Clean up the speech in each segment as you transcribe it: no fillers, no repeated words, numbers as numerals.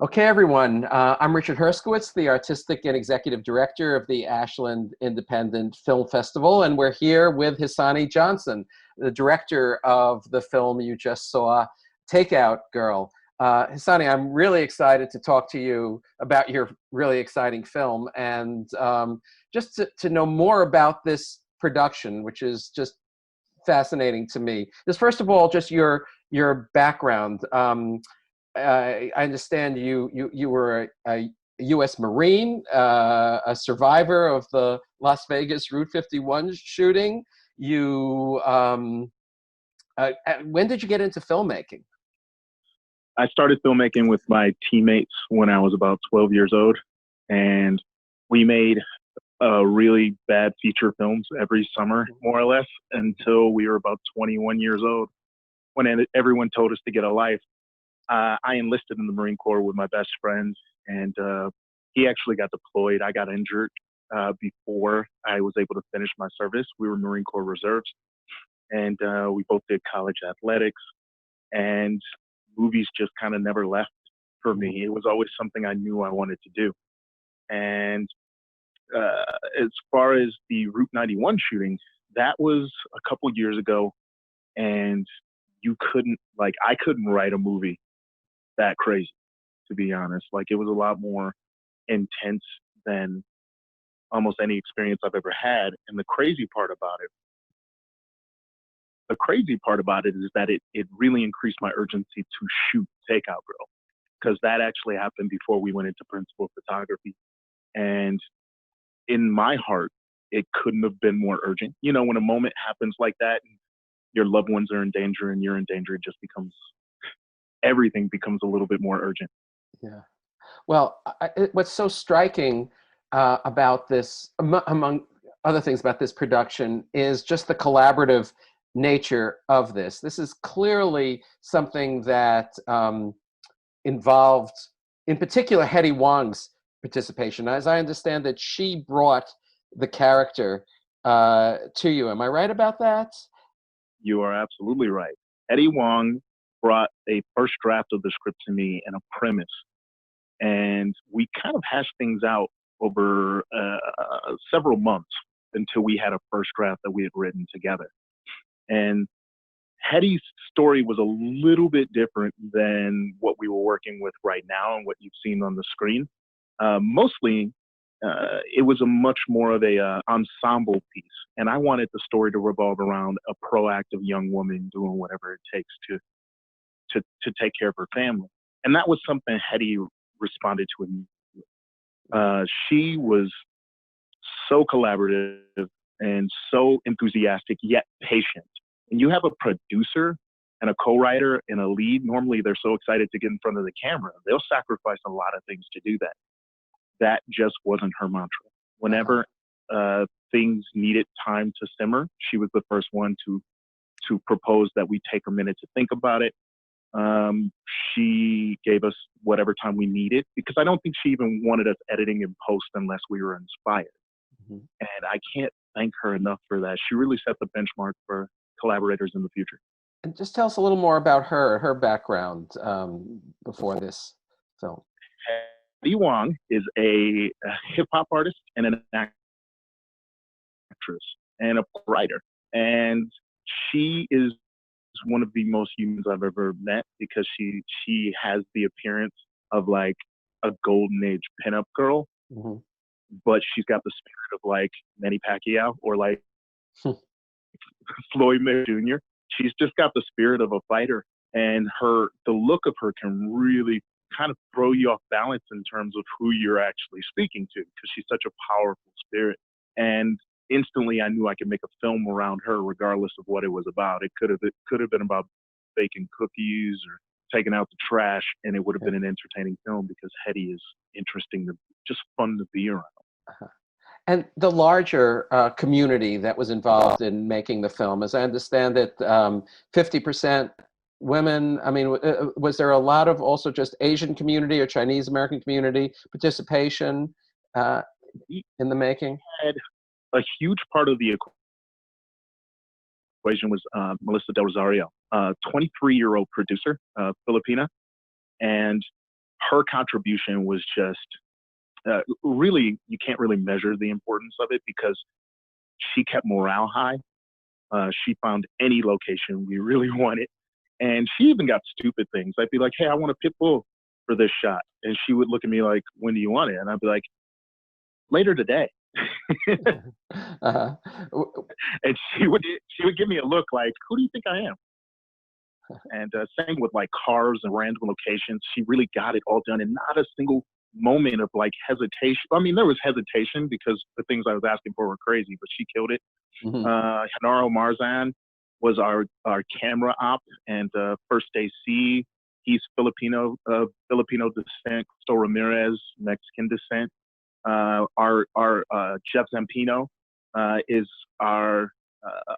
Okay, everyone. I'm Richard Herskowitz, the Artistic and Executive Director of the Ashland Independent Film Festival, and we're here with Hissoni Johnson, the director of the film you just saw, Takeout Girl. Hissoni, I'm really excited to talk to you about your really exciting film and just to know more about this production, which is just fascinating to me. Just first of all, just your background. I understand you were a U.S. Marine, a survivor of the Las Vegas Route 51 shooting. When did you get into filmmaking? I started filmmaking with my teammates when I was about 12 years old, and we made really bad feature films every summer, more or less, until we were about 21 years old, when everyone told us to get a life. I enlisted in the Marine Corps with my best friend, and he actually got deployed. I got injured before I was able to finish my service. We were Marine Corps Reserves, and we both did college athletics, and movies just kind of never left for me. It was always something I knew I wanted to do. And as far as the Route 91 shooting, that was a couple years ago, and I couldn't write a movie that crazy, to be honest. Like, it was a lot more intense than almost any experience I've ever had. And the crazy part about it is that it really increased my urgency to shoot Takeout Girl, because that actually happened before we went into principal photography. And in my heart, it couldn't have been more urgent. You know, when a moment happens like that, and your loved ones are in danger and you're in danger, everything becomes a little bit more urgent. Yeah. Well, what's so striking about this, among other things about this production, is just the collaborative nature of this. This is clearly something that involved, in particular, Hetty Wong's participation. As I understand that she brought the character to you. Am I right about that? You are absolutely right. Hetty Wong brought a first draft of the script to me and a premise. And we kind of hashed things out over several months until we had a first draft that we had written together. And Hetty's story was a little bit different than what we were working with right now and what you've seen on the screen. Mostly, it was a much more of a ensemble piece. And I wanted the story to revolve around a proactive young woman doing whatever it takes to take care of her family. And that was something Hetty responded to immediately. She was so collaborative and so enthusiastic, yet patient. And you have a producer and a co-writer and a lead. Normally, they're so excited to get in front of the camera. They'll sacrifice a lot of things to do that. That just wasn't her mantra. Whenever things needed time to simmer, she was the first one to propose that we take a minute to think about it. She gave us whatever time we needed, because I don't think she even wanted us editing in post unless we were inspired. Mm-hmm. And I can't thank her enough for that. She really set the benchmark for collaborators in the future. And just tell us a little more about her background before this film. Lee Wong is a hip-hop artist and an actress and a writer. And she is one of the most humans I've ever met, because she has the appearance of like a golden age pinup girl, mm-hmm. but she's got the spirit of like Manny Pacquiao or like Floyd Mayweather Jr. She's just got the spirit of a fighter, and the look of her can really kind of throw you off balance in terms of who you're actually speaking to, because she's such a powerful spirit. And instantly I knew I could make a film around her regardless of what it was about. It could have been about baking cookies or taking out the trash, and it would have been an entertaining film, because Hetty is interesting, just fun to be around. Uh-huh. And the larger community that was involved in making the film, as I understand it, 50% women. I mean, was there a lot of also just Asian community or Chinese American community participation in the making? A huge part of the equation was Melissa Del Rosario, 23-year-old producer, Filipina. And her contribution was just really, you can't really measure the importance of it because she kept morale high. She found any location we really wanted. And she even got stupid things. I'd be like, hey, I want a pit bull for this shot. And she would look at me like, when do you want it? And I'd be like, later today. Uh-huh. And she would give me a look like, who do you think I am? And same with like cars and random locations. She really got it all done and not a single moment of like hesitation. I mean, there was hesitation because the things I was asking for were crazy, but she killed it. Mm-hmm. Hanaro Marzan was our camera op, and First AC, he's Filipino descent. Cristo Ramirez, Mexican descent. Our Jeff Zampino is our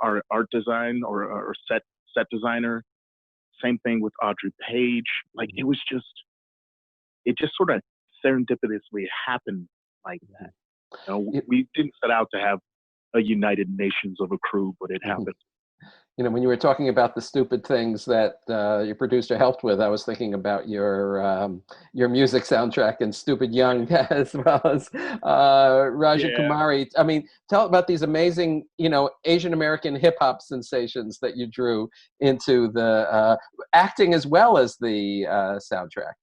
art design or set designer. Same thing with Audrey Page. Like it just sort of serendipitously happened like that. You know, we didn't set out to have a United Nations of a crew, but it happened. You know, when you were talking about the stupid things that your producer helped with, I was thinking about your music soundtrack and Stupid Young, as well as Raja Kumari. I mean, tell about these amazing, you know, Asian American hip hop sensations that you drew into the acting as well as the soundtrack.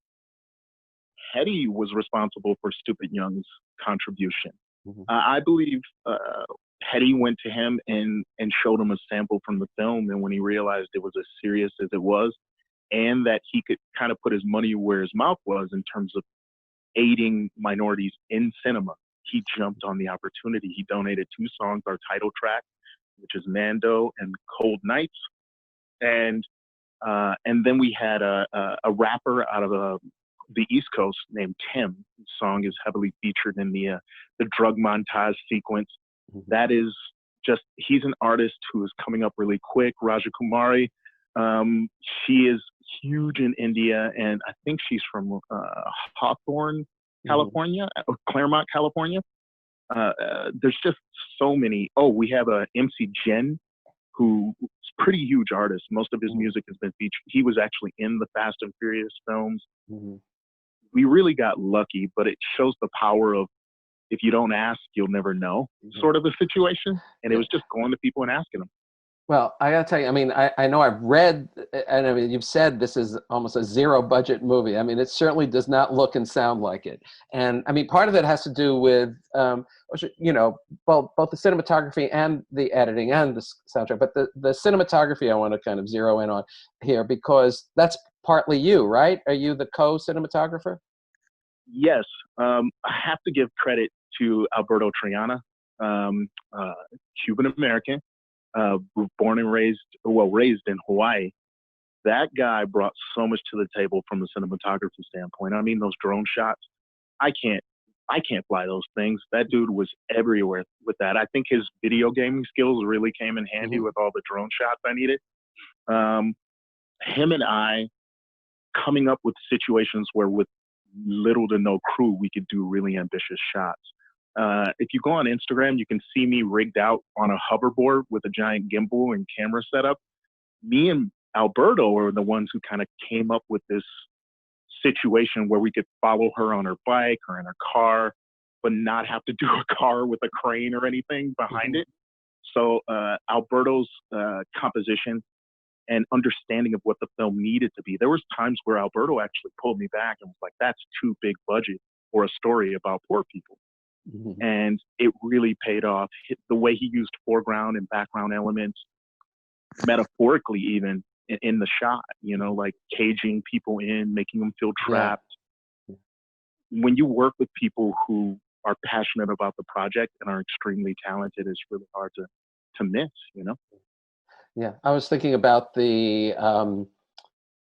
Hetty was responsible for Stupid Young's contribution. Mm-hmm. I believe Hetty went to him and showed him a sample from the film, and when he realized it was as serious as it was, and that he could kind of put his money where his mouth was in terms of aiding minorities in cinema, he jumped on the opportunity. He donated 2 songs, our title track, which is Mando and Cold Nights, and then we had a rapper out of the East Coast named Tim. His song is heavily featured in the drug montage sequence. Mm-hmm. That is just, he's an artist who is coming up really quick. Raja Kumari, she is huge in India, and I think she's from Hawthorne, California, or Claremont, California. There's just so many. Oh, we have a MC Jen, who's a pretty huge artist. Most of his music has been featured. He was actually in the Fast and Furious films. Mm-hmm. We really got lucky, but it shows the power of, if you don't ask, you'll never know, sort of a situation. And it was just going to people and asking them. Well, I gotta tell you, I mean, I know I've read, and I mean, you've said this is almost a 0 budget movie. I mean, it certainly does not look and sound like it. And I mean, part of it has to do with, you know, both the cinematography and the editing and the soundtrack. But the cinematography I want to kind of zero in on here, because that's partly you, right? Are you the co-cinematographer? Yes. I have to give credit to Alberto Triana, Cuban-American. Born and raised in Hawaii. That guy brought so much to the table from the cinematography standpoint. I mean, those drone shots, I can't fly those things. That dude was everywhere with that. I think his video gaming skills really came in handy with all the drone shots I needed. Him and I coming up with situations where with little to no crew, we could do really ambitious shots. If you go on Instagram, you can see me rigged out on a hoverboard with a giant gimbal and camera setup. Me and Alberto are the ones who kind of came up with this situation where we could follow her on her bike or in her car, but not have to do a car with a crane or anything behind it. So Alberto's composition and understanding of what the film needed to be. There was times where Alberto actually pulled me back and was like, that's too big budget for a story about poor people. Mm-hmm. And it really paid off. The way he used foreground and background elements, metaphorically even, in the shot, you know, like caging people in, making them feel trapped. Yeah. When you work with people who are passionate about the project and are extremely talented, it's really hard to miss, you know? Yeah, I was thinking about the,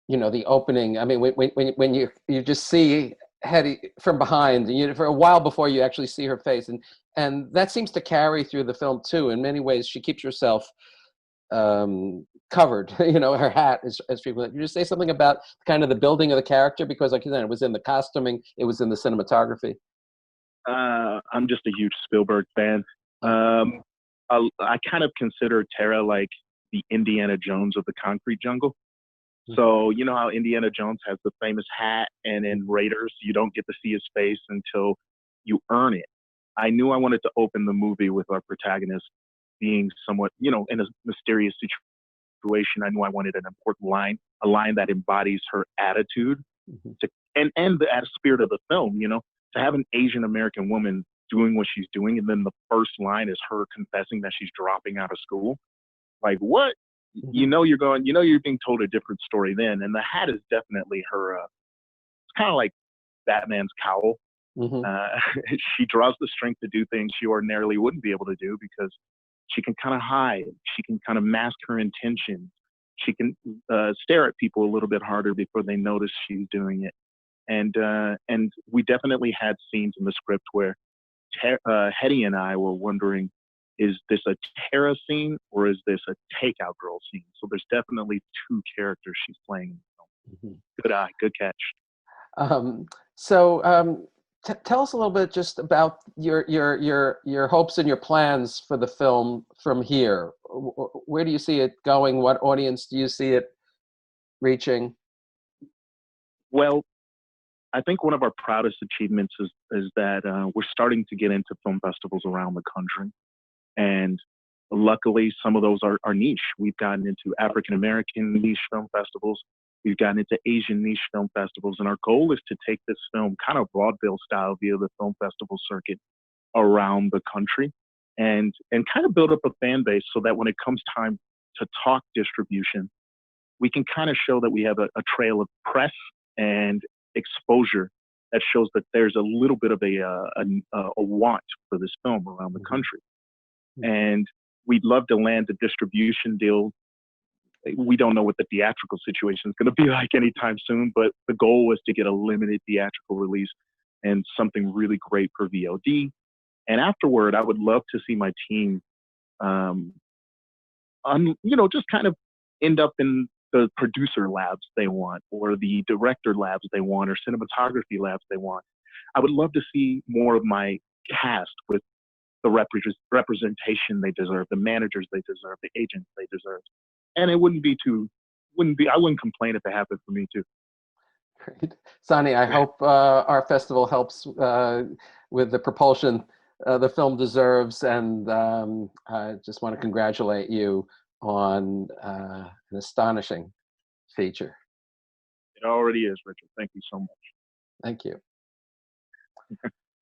you know, the opening. I mean, when you just see Hetty from behind, you know, for a while before you actually see her face, and that seems to carry through the film too. In many ways, she keeps herself covered. You know, her hat is frequent. You just say something about kind of the building of the character, because, like you said, it was in the costuming, it was in the cinematography. I'm just a huge Spielberg fan. I kind of consider Tara like the Indiana Jones of the concrete jungle. So you know how Indiana Jones has the famous hat, and in Raiders, you don't get to see his face until you earn it. I knew I wanted to open the movie with our protagonist being somewhat, you know, in a mysterious situation. I knew I wanted an important line, a line that embodies her attitude, to, and the spirit of the film. You know, to have an Asian American woman doing what she's doing, and then the first line is her confessing that she's dropping out of school. Like, what? You know, you're going, you know, you're being told a different story then. And the hat is definitely her, it's kind of like Batman's cowl. She draws the strength to do things she ordinarily wouldn't be able to do, because she can kind of hide. She can kind of mask her intentions. She can stare at people a little bit harder before they notice she's doing it. And we definitely had scenes in the script where Hetty and I were wondering, is this a Tara scene or is this a Takeout Girl scene? So there's definitely two characters she's playing in the film. Good eye, good catch. Tell us a little bit just about your hopes and your plans for the film from here. Where do you see it going? What audience do you see it reaching? Well, I think one of our proudest achievements is that we're starting to get into film festivals around the country. And luckily, some of those are niche. We've gotten into African-American niche film festivals. We've gotten into Asian niche film festivals. And our goal is to take this film kind of vaudeville style via the film festival circuit around the country, and kind of build up a fan base so that when it comes time to talk distribution, we can kind of show that we have a trail of press and exposure that shows that there's a little bit of a want for this film around the country. And we'd love to land a distribution deal. We don't know what the theatrical situation is going to be like anytime soon, but the goal was to get a limited theatrical release and something really great for VOD. And afterward, I would love to see my team, just kind of end up in the producer labs they want, or the director labs they want, or cinematography labs they want. I would love to see more of my cast with the representation they deserve, the managers they deserve, the agents they deserve. And it I wouldn't complain if it happened for me too. Great. Sonny, I hope our festival helps with the propulsion the film deserves, and I just want to congratulate you on an astonishing feature. It already is, Richard. Thank you so much. Thank you.